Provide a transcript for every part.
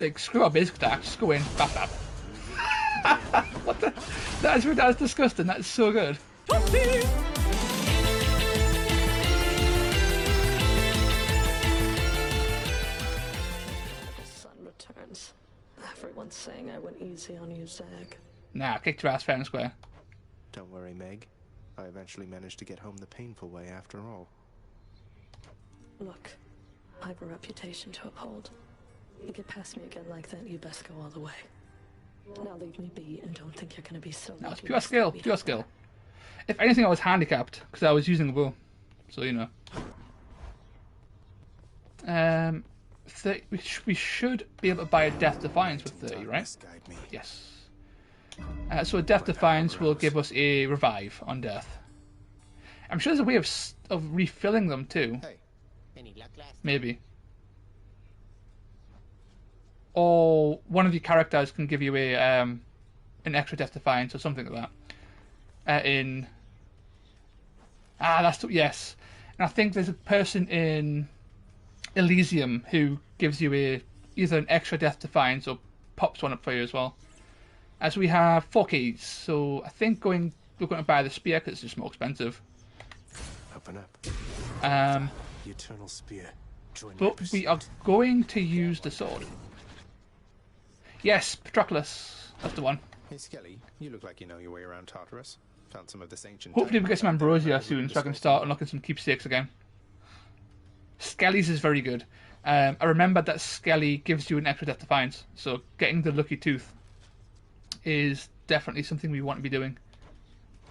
Like, screw our basic attack, just go in, bap bap. What the? That's disgusting, that's so good. The sun returns. Everyone's saying I went easy on you, Zag. Nah, kicked your ass fair and square. Don't worry, Meg. I eventually managed to get home the painful way after all. Look, I have a reputation to uphold. You get past me again like that, you best go all the way. Now leave me be and don't think you're gonna be so. No, it's pure skill, pure skill. If anything, I was handicapped because I was using a bow, so you know. We should be able to buy a Death Defiance with 30, right? Yes. So a Death Defiance will give us a revive on death. I'm sure there's a way of refilling them too. Maybe. Or one of your characters can give you a an extra Death Defiance or something like that. Yes. And I think there's a person in Elysium who gives you either an extra Death Defiance or pops one up for you as well. As we have 4 keys, so I think we're going to buy the spear because it's just more expensive. Open up. The eternal spear. But we are going to use the sword. Yes, Patroclus. That's the one. Hey Skelly, you look like you know your way around Tartarus. Found some of this ancient. Hopefully we get some ambrosia soon so I can start unlocking some keepsakes again. Skelly's is very good. I remember that Skelly gives you an extra Death Defiance, so getting the Lucky Tooth is definitely something we want to be doing.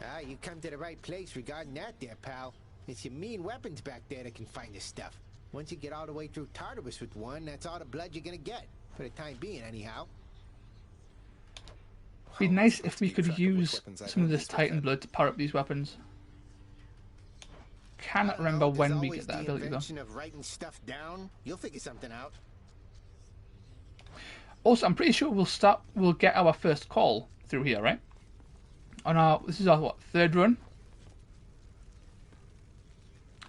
Ah, you come to the right place regarding that there, pal. It's your mean weapons back there that can find this stuff. Once you get all the way through Tartarus with one, that's all the blood you're gonna get. For the time being, anyhow. It'd be nice if we could use some of this Titan blood to power up these weapons. Cannot remember when we get that ability though. Of writing stuff down. You'll figure something out. Also, I'm pretty sure we'll get our first call through here, right? This is our third run?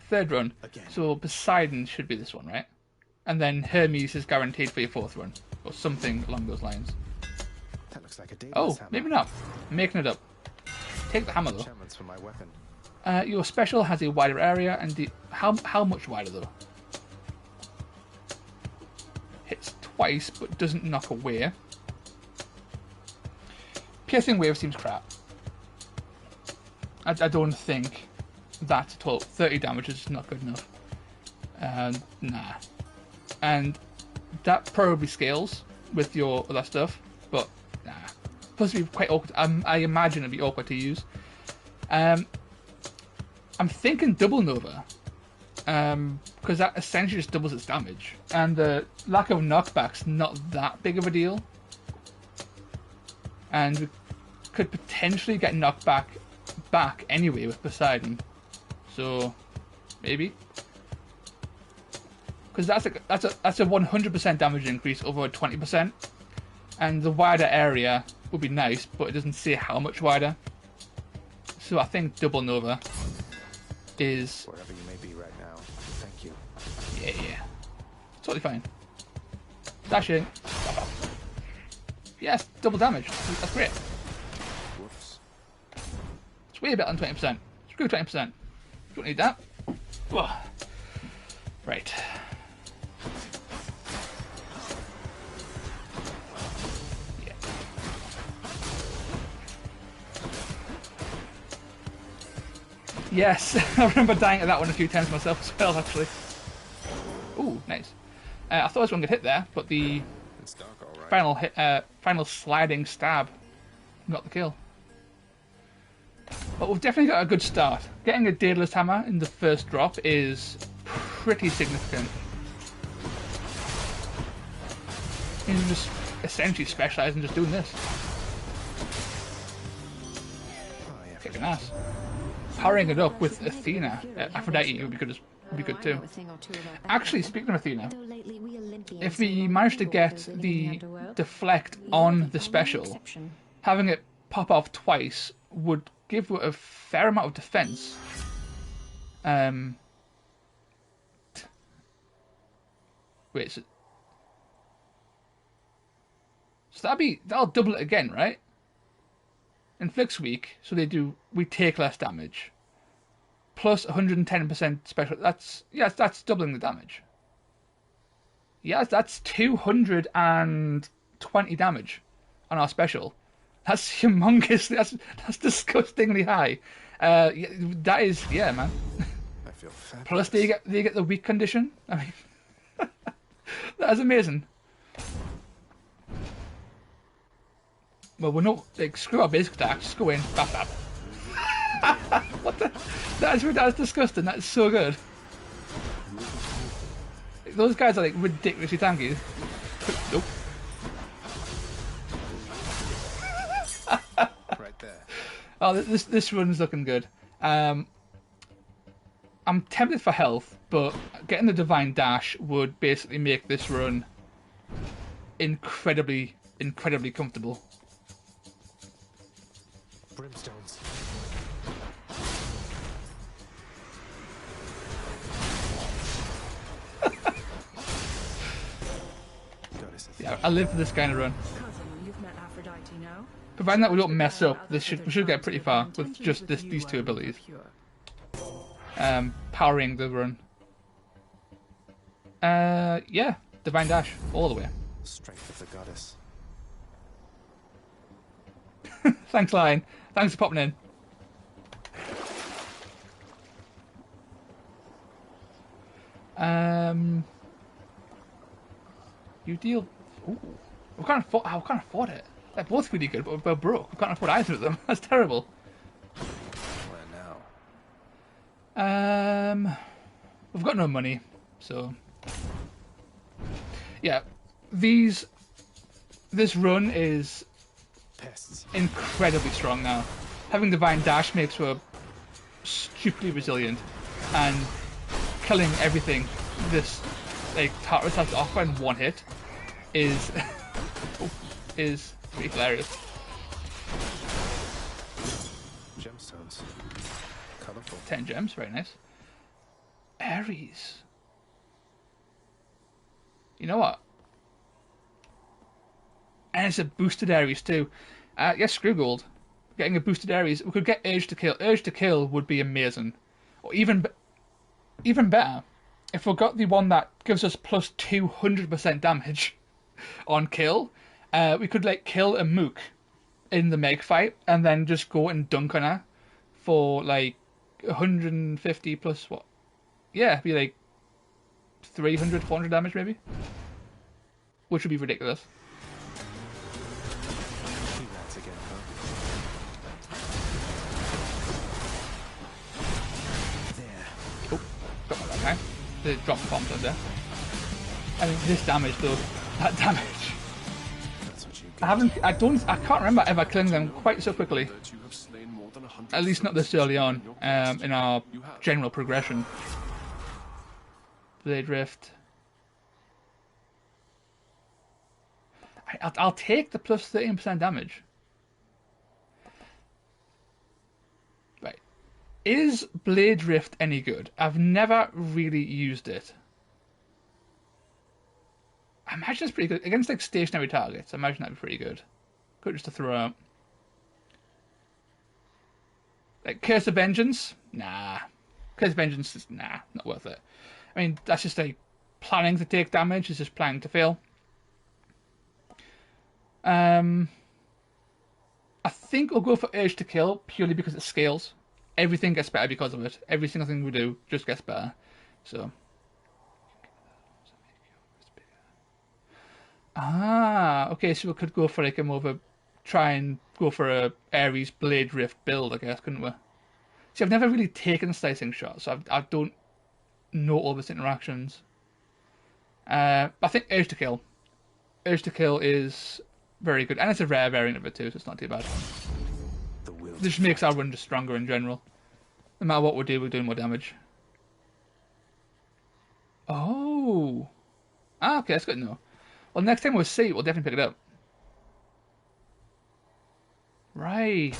Third run. Again. So Poseidon should be this one, right? And then Hermes is guaranteed for your 4th run. Or something along those lines. That looks like a hammer. Maybe not. I'm making it up. Take the hammer though. For my weapon. Your special has a wider area and how much wider though? Hits twice but doesn't knock away. Piercing wave seems crap. I don't think that at all. 30 damage is not good enough. Nah. And that probably scales with your other stuff, but nah. Plus it'd be quite awkward. I imagine it'd be awkward to use. I'm thinking double Nova. Because that essentially just doubles its damage. And the lack of knockback's not that big of a deal. And we could potentially get knockback back anyway with Poseidon. So, maybe. Because that's a 100% damage increase over 20%. And the wider area would be nice, but it doesn't say how much wider. So I think double Nova is... Wherever you may be right now, thank you. Yeah. Totally fine. Dash in. Yes, double damage. That's great. Whoops. It's way better than 20%. Screw 20%. Don't need that. Ugh. Right. Yeah. Yes, I remember dying at that one a few times myself as well, actually. Ooh, nice. I thought I was going to get hit there, but the final hit, final sliding stab got the kill. But we've definitely got a good start. Getting a Daedalus Hammer in the first drop is pretty significant. You can just essentially specialise in just doing this. Kicking ass. Powering it up with Athena, Aphrodite would be good too. Actually, speaking of Athena, if we manage to get the deflect on the special, having it pop off twice would give a fair amount of defense. Wait, So that'll double it again, right? Inflicts weak, so we take less damage. Plus 110% special. That's doubling the damage. Yes, that's 220 damage on our special. That's humongous. That's disgustingly high. That is, yeah, man. I feel fabulous. Plus, do you get the weak condition? I mean, that is amazing. Well, we're not like screw our basic attack. Just go in, bap bap. What the? That is disgusting. That is so good. Those guys are like ridiculously tanky. Nope. Right there. Oh, this run's looking good. I'm tempted for health, but getting the Divine Dash would basically make this run incredibly comfortable. Brimstones. Yeah, I live for this kind of run. Cousin, you've met Aphrodite now? Providing that we don't mess up, we should get pretty far with just these two abilities. Powering the run. Yeah, Divine Dash all the way. Strength of the goddess. Thanks, Lion. Thanks for popping in. You deal. Ooh, we can't afford it. They're both really good, but we're broke. We can't afford either of them. That's terrible. Where now? We've got no money, so yeah. This run is Pests. incredibly strong now. Having Divine Dash makes her stupidly resilient, and killing everything this like Tartarus has to offer in one hit is pretty hilarious. Gemstones. Colorful. 10 gems, very nice. Ares. You know what? And it's a boosted Ares too. Yes, screw gold. Getting a boosted Ares. We could get Urge to Kill. Urge to Kill would be amazing. Or even better, if we got the one that gives us plus 200% damage on kill, we could like kill a mook in the Meg fight and then just go and dunk on her for like 150 plus what? Yeah, be like 300, 400 damage maybe. Which would be ridiculous. Rats again, huh? There. Oh, got my that time. They dropped the bombs on there. I mean, this damage though, that damage. That's what you get. I can't remember ever killing them quite so quickly. At least not this early on, in our general progression. Blade Rift. I'll take the plus 13% damage. Right. Is Blade Rift any good? I've never really used it. I imagine it's pretty good. Against like stationary targets, I imagine that'd be pretty good. Good just to throw out. Like Curse of Vengeance? Nah. Curse of Vengeance is not worth it. I mean, that's just like planning to take damage, it's just planning to fail. I think we'll go for Urge to Kill purely because it scales. Everything gets better because of it. Every single thing we do just gets better. So. Okay, so we could go for like a more of a try and go for a Ares Blade Rift build, I guess, couldn't we? See, I've never really taken slicing shots, so I don't know all these interactions. But I think Urge to Kill. Urge to Kill is very good, and it's a rare variant of it too, so it's not too bad. This just makes our run just stronger in general. No matter what we do, we're doing more damage. Oh. Okay, that's good to know. Well, next time we see it, we'll definitely pick it up. Right.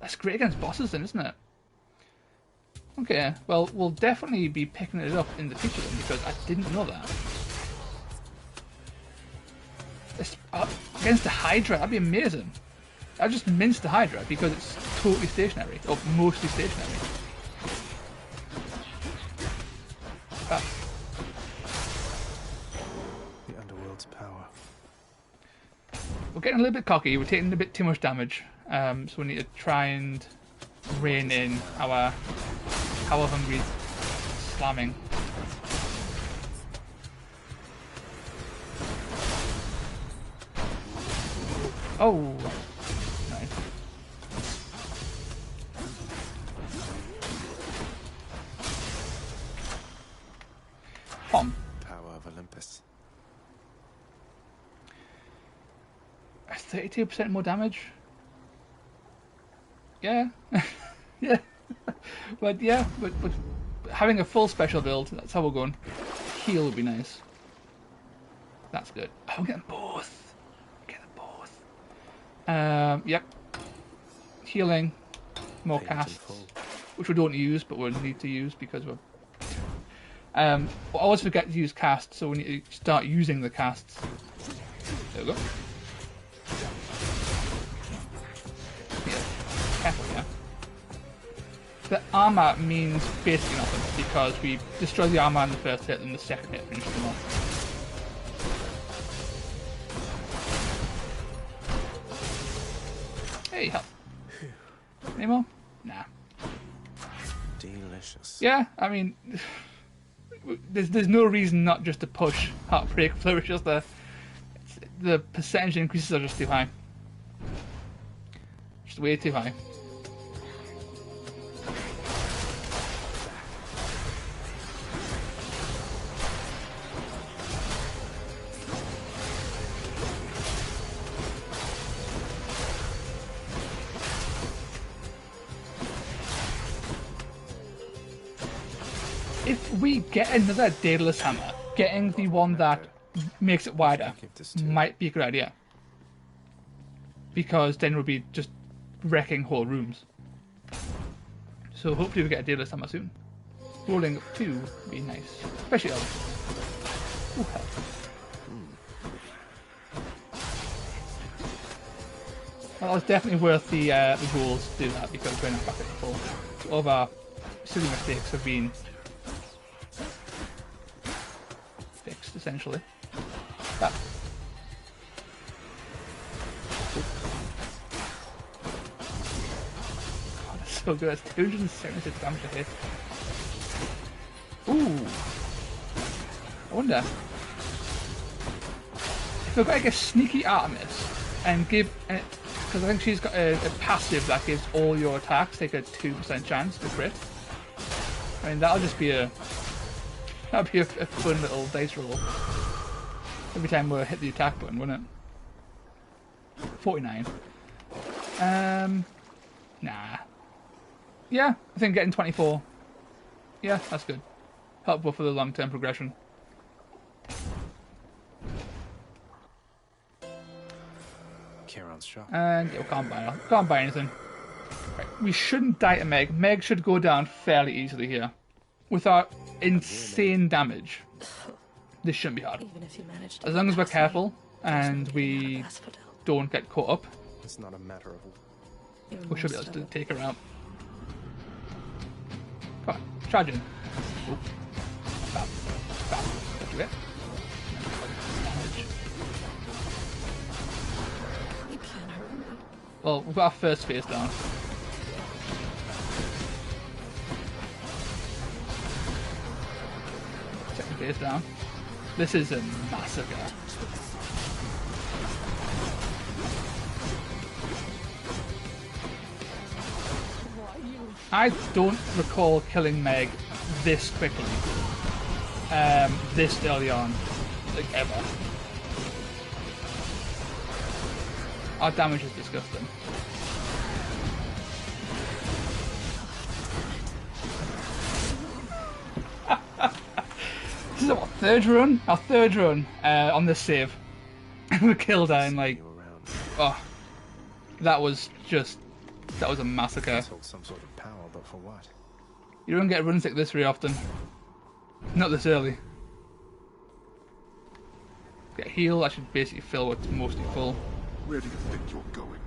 That's great against bosses then, isn't it? Okay, well, we'll definitely be picking it up in the future then, because I didn't know that. Against the Hydra, that'd be amazing. I'd just mince the Hydra because it's totally stationary, or mostly stationary. Ah. The underworld's power. We're getting a little bit cocky, we're taking a bit too much damage, so we need to try and rein in our power hungry slamming. Oh! Nice. Pom. Power of Olympus. 32% more damage? Yeah. Yeah. But yeah, but having a full special build, that's how we're going. Heal would be nice. That's good. Oh, I'm getting both. Yep. Healing, more casts, which we don't use, but we'll need to use because we're. I always forget to use casts, so we need to start using the casts. There we go. Yeah. Careful, yeah. The armor means basically nothing because we destroy the armor in the first hit, and the second hit finishes them off. Hey, health. Any more? Nah. Delicious. Yeah, I mean, there's no reason not just to push Heartbreak Flourish. Just the percentage increases are just too high. Just way too high. If we get another Daedalus Hammer, getting the one that makes it wider might be a good idea. Because then we'll be just wrecking whole rooms. So hopefully we get a Daedalus Hammer soon. Rolling up 2 would be nice. Especially Elf. Ooh, hell. Well, it's definitely worth the goals to do that because we're not back at full. All of our silly mistakes have been fixed, essentially. That. God, that's so good. That's 276 damage a hit. Ooh. I wonder if we're going to get sneaky Artemis and give, because I think she's got a passive that gives all your attacks take a 2% chance to crit. I mean, that'll just be a fun little dice roll every time we hit the attack button, wouldn't it? 49. Nah. Yeah, I think getting 24. Yeah, that's good. Helpful for the long-term progression. Charon's shop. And yeah, we can't buy anything. Right, we shouldn't die to Meg. Meg should go down fairly easily here. With our insane damage, this shouldn't be hard. Even if you manage to As long as we're pass me, careful there's and no getting out we of Asphodel. don't get caught up, It's not a matter of. You're we should be most able to of it. take her out. Come on, charge in. Oop. Bam. Bam. Don't do it. You can't hurt me. Well, we've got our first phase down. Second phase down. This is a massacre. I don't recall killing Meg this quickly. This early on. Like, ever. Our damage is disgusting. This is our third run? Our third run on this save. We killed her in like... Oh. That was a massacre. Hold some sort of power, but for what? You don't get runs like this very often. Not this early. Get a heal. I should basically fill what's mostly full. Where do you think you're going?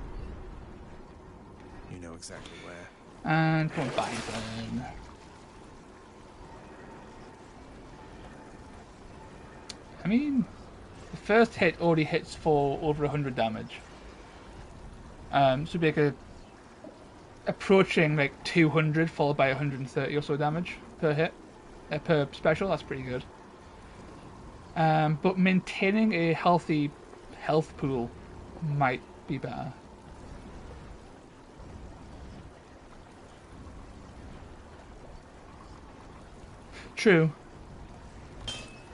You know exactly where. And come on, Biden. I mean, the first hit already hits for over 100 damage. So be like approaching like 200 followed by 130 or so damage per hit, per special. That's pretty good. But maintaining a healthy health pool might be better. True.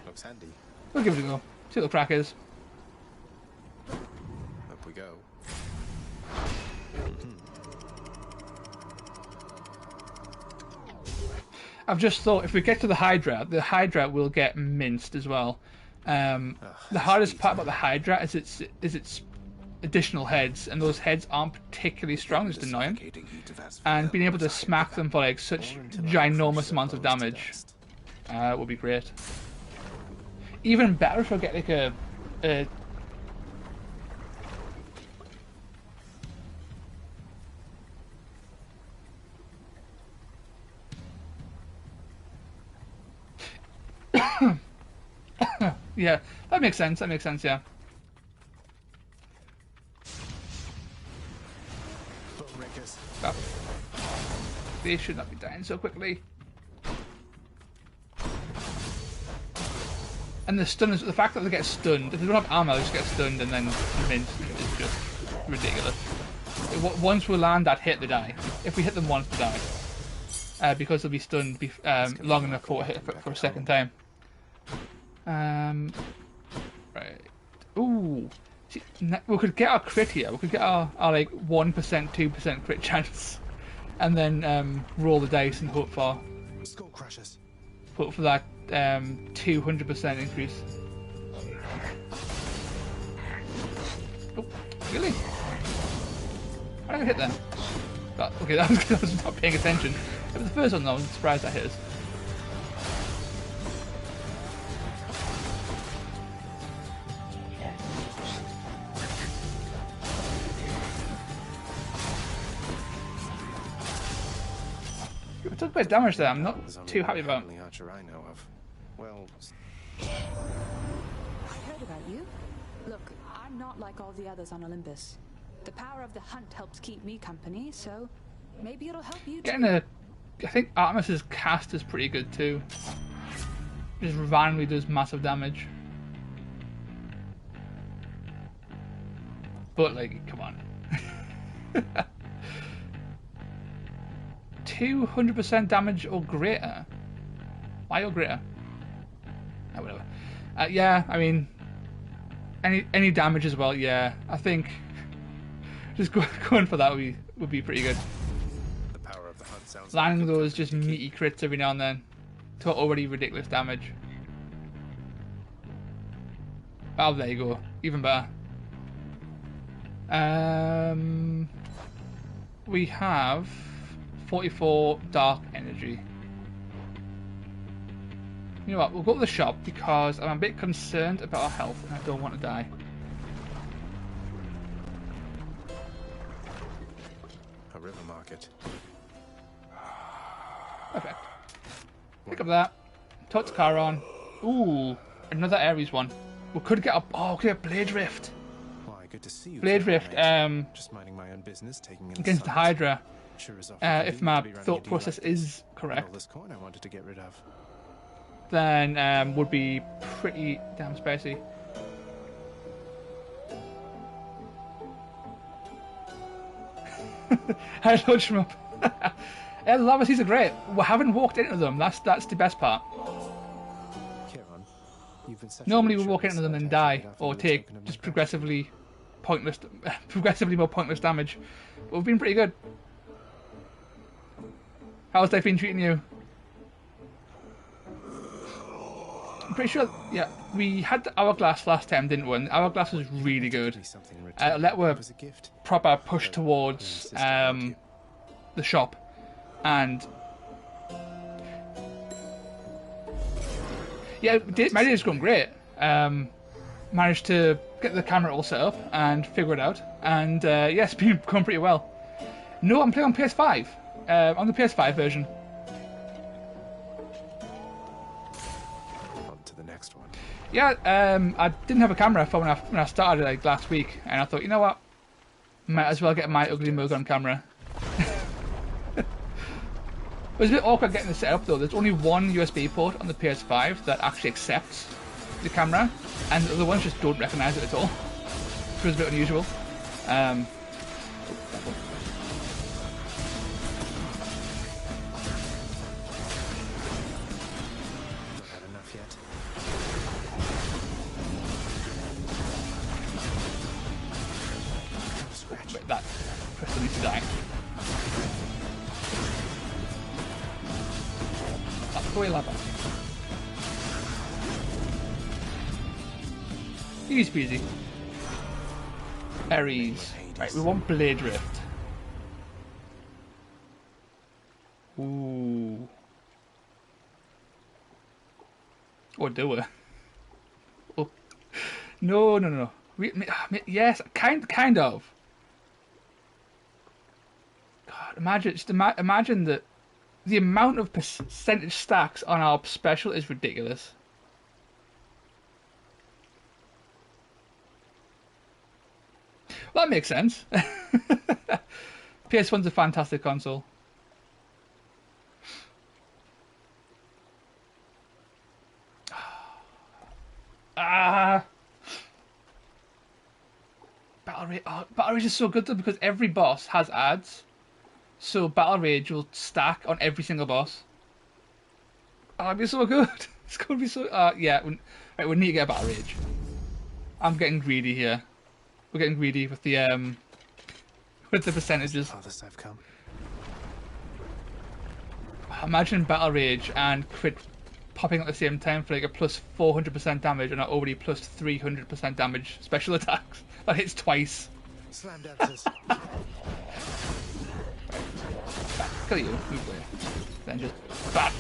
Looks handy. We'll give it a go. See what the crack is. Up we go. I've just thought if we get to the Hydra will get minced as well. The hardest part about the Hydra is its additional heads, and those heads aren't particularly strong, it's annoying. And being able to smack them for like such ginormous amounts of damage would be great. Even better if I get like a yeah, that makes sense. That makes sense. Yeah. Oh. They should not be dying so quickly. And the stun is the fact that they get stunned. If they don't have armor, they just get stunned and then minced. It's just ridiculous. Once we land that hit, they die. If we hit them once, they die. Because they'll be stunned long enough for a hit for a second time. Right. Ooh. See, we could get our crit here. We could get our like 1%, 2% crit chance, and then roll the dice and hope for that 200% increase. Oh, really? How did I hit that? Okay, that was because I was not paying attention. It was the first one though. I was surprised that hit us. We took a bit of damage there. I'm not too happy about. Archer I know of. Well, I heard about you. Look, I'm not like all the others on Olympus. The power of the hunt helps keep me company, so maybe it'll help you too. I think Artemis's cast is pretty good too. Just randomly does massive damage. But like, come on. 200% damage or greater? Why or greater? Oh, whatever. Yeah, I mean, any damage as well. Yeah, I think just going for that would be pretty good. the power of the hunt sounds Landing like those just meaty crits every now and then to already ridiculous damage. Oh, there you go. Even better. We have 44 dark energy. You know what? We'll go to the shop because I'm a bit concerned about our health and I don't want to die. a river market. Perfect. Pick up that. Touch the car on. Ooh, another Ares one. We could get a Blade Rift. Why, good to see you. Blade Rift. Just minding my own business, taking in Against the sight. Hydra. Sure is awful If my convenient to be running a thought deal process like this. is correct, All this coin I wanted to get rid of. then would be pretty damn spicy. I launched them up. Yeah, the lava seas are great. We haven't walked into them. That's the best part. Kieran, you've been such a Normally we reassurance walk into them that and I die, can't get off or of the take token of my just gratitude. progressively more pointless damage. But we've been pretty good. How's life been treating you? I'm pretty sure, yeah, we had the Hourglass last time, didn't we? And the Hourglass was really good. Something in return. Let were As a gift. proper push towards the shop, and yeah, my day's going great. managed to get the camera all set up and figure it out. And yes, it's been going pretty well. No, I'm playing on PS5. On the PS5 version. On to the next one. Yeah, I didn't have a camera for when I started like last week, and I thought, you know what, might as well get my ugly mug on camera. It was a bit awkward getting it set up though. There's only one USB port on the PS5 that actually accepts the camera, and the other ones just don't recognise it at all. Which was a bit unusual. Not had enough yet. Scratch. Wait, that person needs to die. Go away, lava. Easy peasy. Berries. Right, we want Blade Rift. Ooh. Or do we? Oh. No. Yes, kind of. God, imagine that. The amount of percentage stacks on our special is ridiculous. Well, that makes sense. PS1's a fantastic console. Battle Rage is so good though because every boss has ads. So Battle Rage will stack on every single boss. Oh, it'd be so good. It's gonna be so. Yeah. Right, we need to get a Battle Rage. I'm getting greedy here. We're getting greedy with the percentages. Farthest I've come. Imagine Battle Rage and Crit popping at the same time for like a plus 400% damage and an already plus 300% damage special attacks. That hits twice. Slam dances. Kill you, move away. Then just BAM!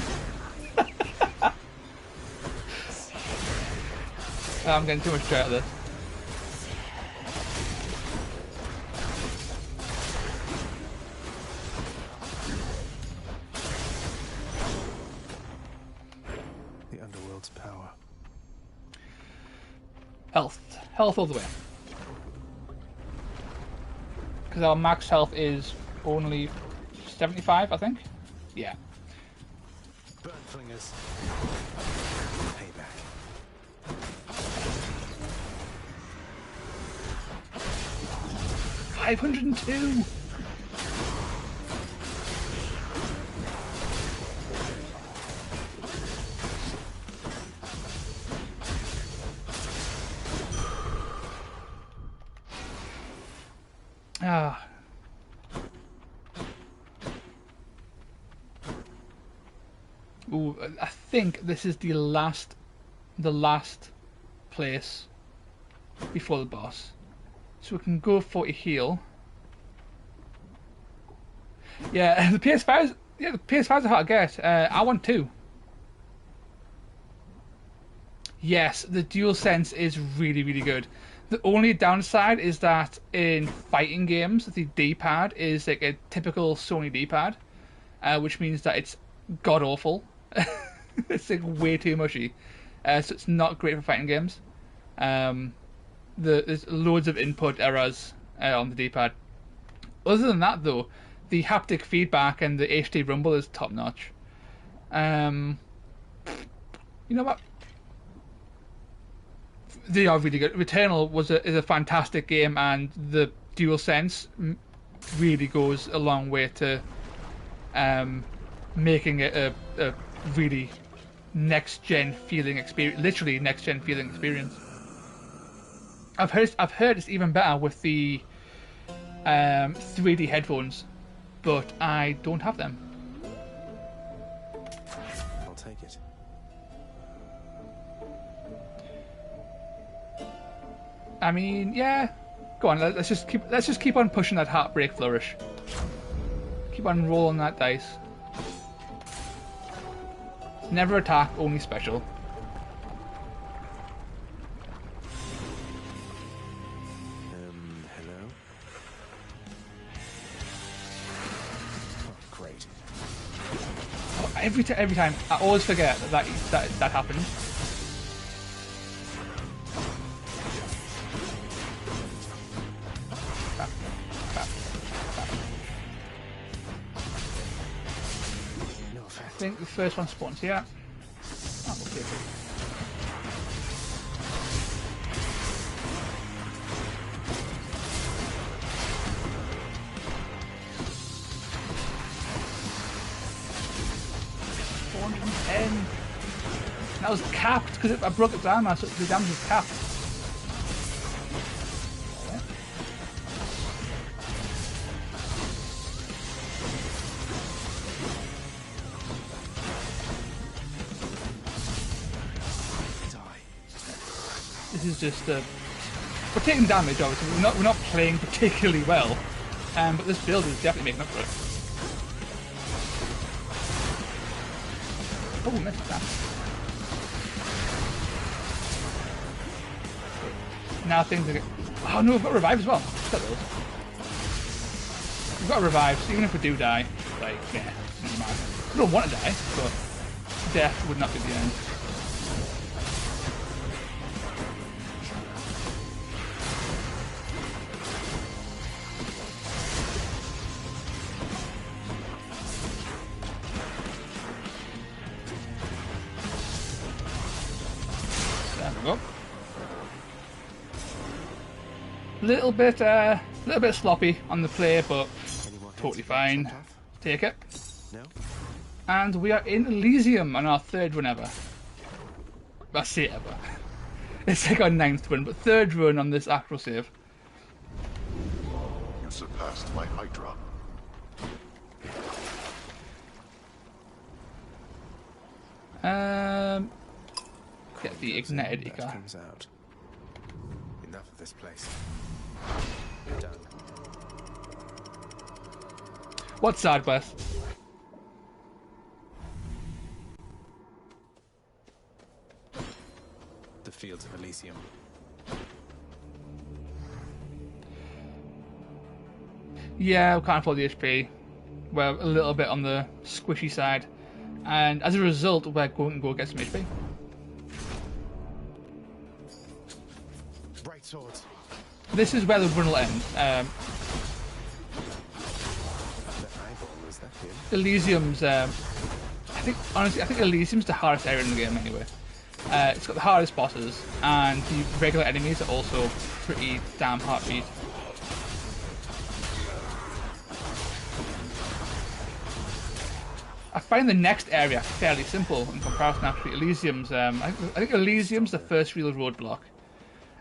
I'm getting too much joy out of this. The underworld's power. Health all the way. Because our max health is only 75, I think. Yeah. Burn flingers. Payback. 502. Ah. Ooh, I think this is the last place before the boss. So we can go for a heal. Yeah, the PS5's a hard to get. I want 2. Yes, the DualSense is really, really good. The only downside is that in fighting games, the D-pad is like a typical Sony D-pad, which means that it's god-awful. It's like way too mushy. So it's not great for fighting games. There's loads of input errors on the D-pad. Other than that, though, the haptic feedback and the HD rumble is top-notch. You know what? They are really good. Returnal is a fantastic game, and the DualSense really goes a long way to making it a really next-gen feeling experience. Literally next-gen feeling experience. I've heard it's even better with the 3D headphones, but I don't have them. I'll take it. I mean, yeah. Go on. Let's just keep on pushing that heartbreak flourish. Keep on rolling that dice. Never attack, only special. Every time, I always forget that happened. Crap, crap, crap. No effect. I think the first one spawns here. Oh, okay. And that was capped because I broke it down. So the damage was capped. This is just we're taking damage. Obviously, we're not playing particularly well, but this build is definitely making up for it. Oh, missed that. Now things are. Oh no, we've got revive as well. Look at those. We've got revive, so even if we do die, like, yeah, doesn't matter. We don't want to die, but death would not be the end. Little bit sloppy on the play, but totally fine. Take it. No? And we are in Elysium on our third run ever. I say ever. It's like our 9th run, but third run on this actual save. You surpassed my Hydra. Get the ignited That Ica. comes out. Enough of this place. Done. What's side quest? The fields of Elysium. Yeah, we can't afford the HP. We're a little bit on the squishy side, and as a result, we're going to go get some HP. Bright swords. This is where the run will end. The eyeball, is that him? Elysium's, I think Elysium's the hardest area in the game anyway. It's got the hardest bosses, and the regular enemies are also pretty damn hard beat. I find the next area fairly simple in comparison. Actually, Elysium's, I think Elysium's the first real roadblock.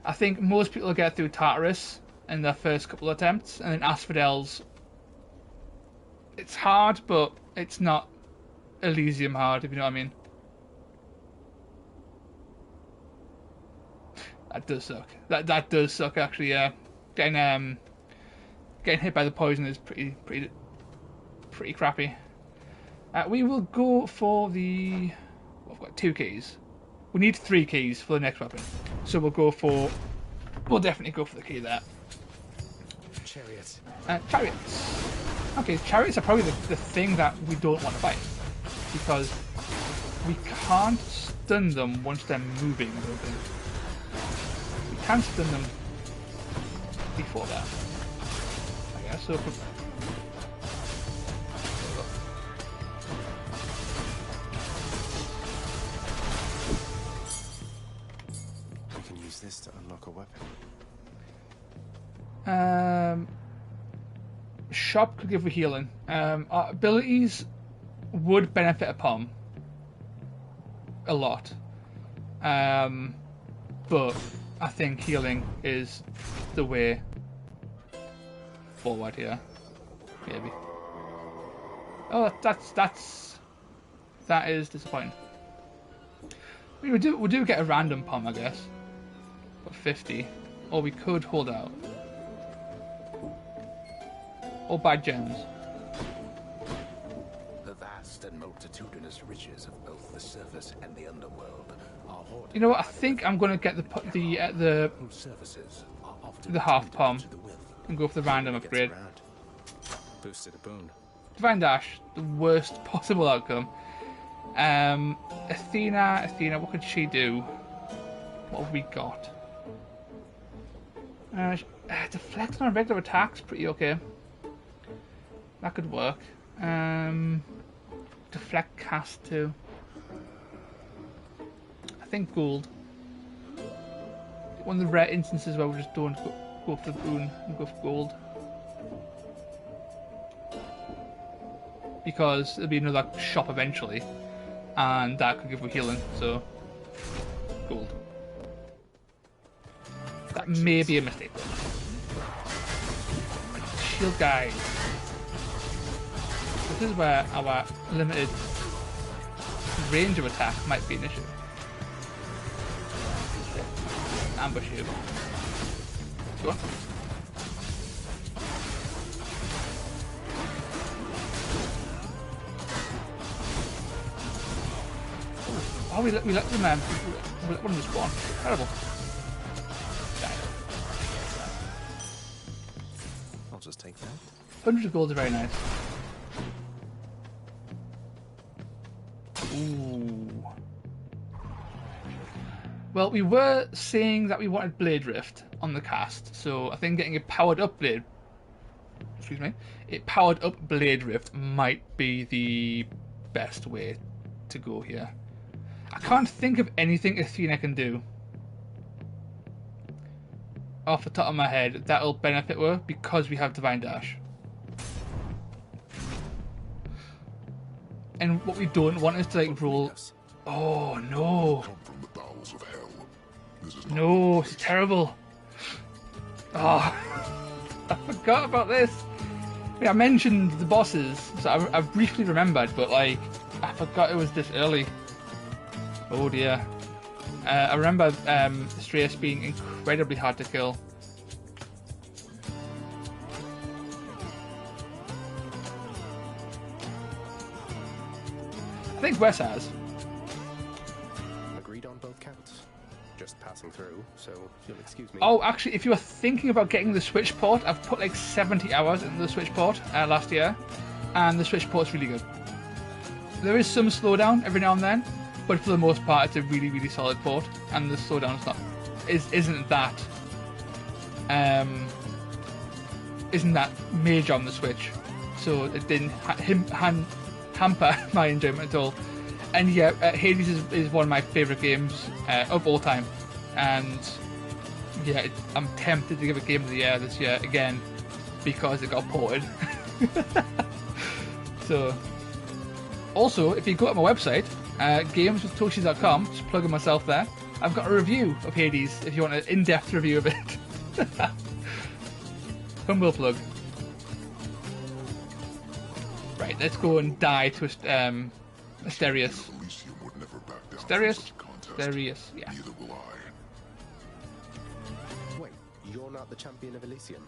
I think most people get through Tartarus in their first couple of attempts, and then Asphodel's. It's hard, but it's not Elysium hard, if you know what I mean. That does suck. That does suck actually. Yeah, getting hit by the poison is pretty crappy. We will go for the. Well, I've got 2 keys. We need 3 keys for the next weapon, so we'll definitely go for the key there. Chariots. Chariots. Okay, chariots are probably the thing that we don't want to fight, because we can't stun them once they're moving, I don't think. We can stun them before that, I guess. So We can use this to unlock a weapon. Shop could give for healing. Our abilities would benefit a palm a lot, but I think healing is the way forward here. Maybe. Oh, that is disappointing. We do get a random palm, I guess, for 50, or we could hold out. Or buy gems. The vast and multitudinous riches of both the surface and the underworld are hoarded. You know what? I think I'm gonna get the whose services are often the half tended palm to the wealthy. and go for the random Gets upgrade. around. Boosted a boon. Divine Dash, the worst possible outcome. Athena, what could she do? What have we got? Deflect on regular attacks, pretty okay. That could work. Deflect cast too. I think gold. One of the rare instances where we just don't go for the boon and go for gold. Because there'll be another shop eventually, and that could give her healing, so gold. That may be a mistake. Shield guys. This is where our limited range of attack might be an issue. Ambush you. Go on. Oh, we let them we let one respawn. Incredible. I'll just take that. 100 of gold is very nice. Ooh. Well, we were saying that we wanted Blade Rift on the cast, so I think getting a powered up Blade Rift might be the best way to go here. I can't think of anything Athena can do off the top of my head that'll benefit her because we have Divine Dash. And what we don't want is to like roll. Oh no! Come from the bowels of hell. This is No, it's terrible. Oh, I forgot about this. I mean, I mentioned the bosses, so I briefly remembered, but like I forgot it was this early. Oh dear. I remember Stygius being incredibly hard to kill. I think Wes has. Agreed on both counts. Just passing through, so if you'll excuse me. Oh, actually, if you are thinking about getting the Switch port, I've put like 70 hours into the Switch port last year, and the Switch port's really good. There is some slowdown every now and then, but for the most part, it's a really, really solid port, and the slowdown isn't that major on the Switch, so it didn't hamper my enjoyment at all. And yeah, Hades is one of my favourite games of all time, and yeah, I'm tempted to give it Game of the Year this year again because it got ported. So, also, if you go to my website, gameswithtoshi.com, just plugging myself there, I've got a review of Hades if you want an in-depth review of it. Humble plug. Right, let's go and die to Stygius. Elysium would never back down Stygius? from such a contest. Stygius, yeah. Neither will I. Wait, you're not the champion of Elysium.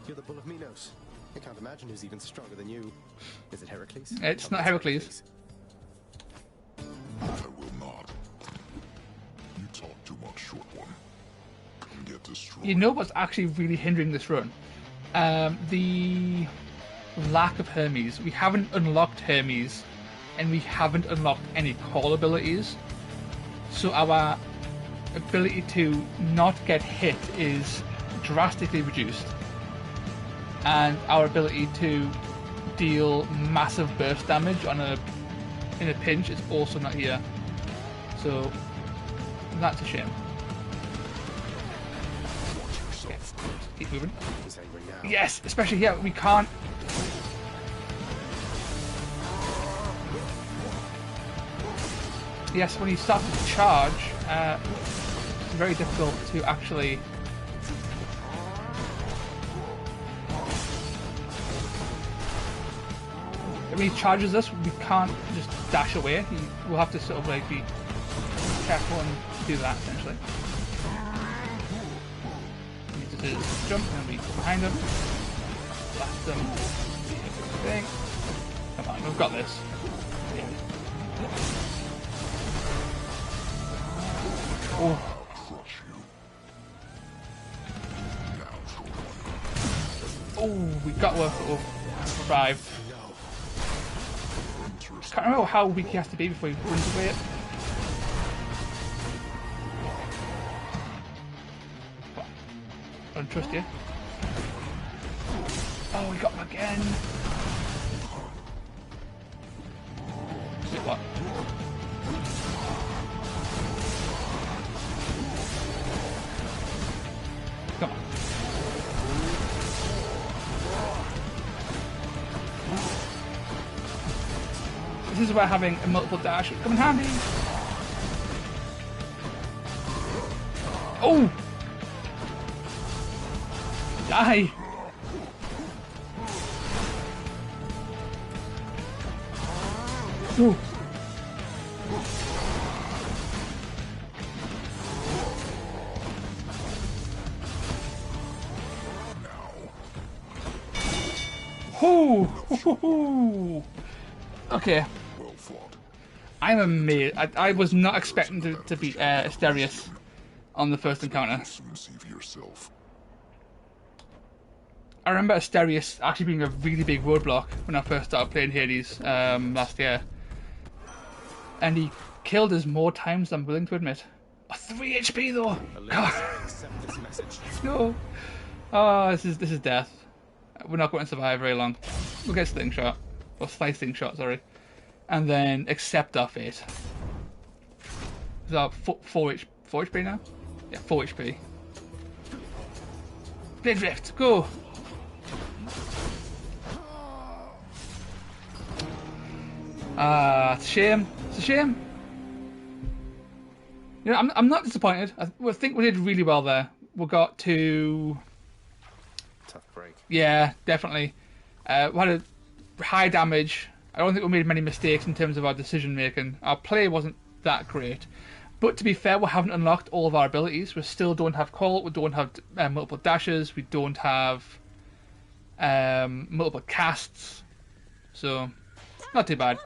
You're the Bull of Minos. I can't imagine who's even stronger than you. Is it Heracles? It's not Heracles. I will not. You talk too much, short one. And get destroyed. You know what's actually really hindering this run? The lack of Hermes. We haven't unlocked Hermes, and we haven't unlocked any call abilities. So our ability to not get hit is drastically reduced. And our ability to deal massive burst damage in a pinch is also not here. So that's a shame. Okay, keep moving. He's angry now. Yes, especially here, we can't. Yes, when you start to charge, it's very difficult to actually. When he charges us, we can't just dash away. We'll have to sort of like be careful and do that essentially. We need to do this jump and we go behind him. Blast them. Thing. Come on, we've got this. Yeah. Oh. Oh, we got work. Oh, survived. Can't remember how weak he has to be before he runs away. I don't trust you. Oh, we got him again. Wait, what? Come on. This is where having a multiple dash would come in handy. Oh! Die! Oh. Oh. Okay. Well fought. I'm amazed. I was not expecting to beat Stygius on the first encounter. Soon see for yourself. I remember Stygius actually being a really big roadblock when I first started playing Hades last year. And he killed us more times than I'm willing to admit. Oh, 3 HP though! God. Accept this message. No! Oh, this is death. We're not going to survive very long. We'll get slingshot. Or slice slingshot, sorry. And then accept our fate. Is that 4 HP now? Yeah, 4 HP. Blade Drift, go! It's a shame. It's a shame. You know, I'm not disappointed. I think we did really well there. We got to... Tough break. Yeah, definitely. We had a high damage. I don't think we made many mistakes in terms of our decision making. Our play wasn't that great. But to be fair, we haven't unlocked all of our abilities. We still don't have call, we don't have multiple dashes, we don't have multiple casts. So, not too bad.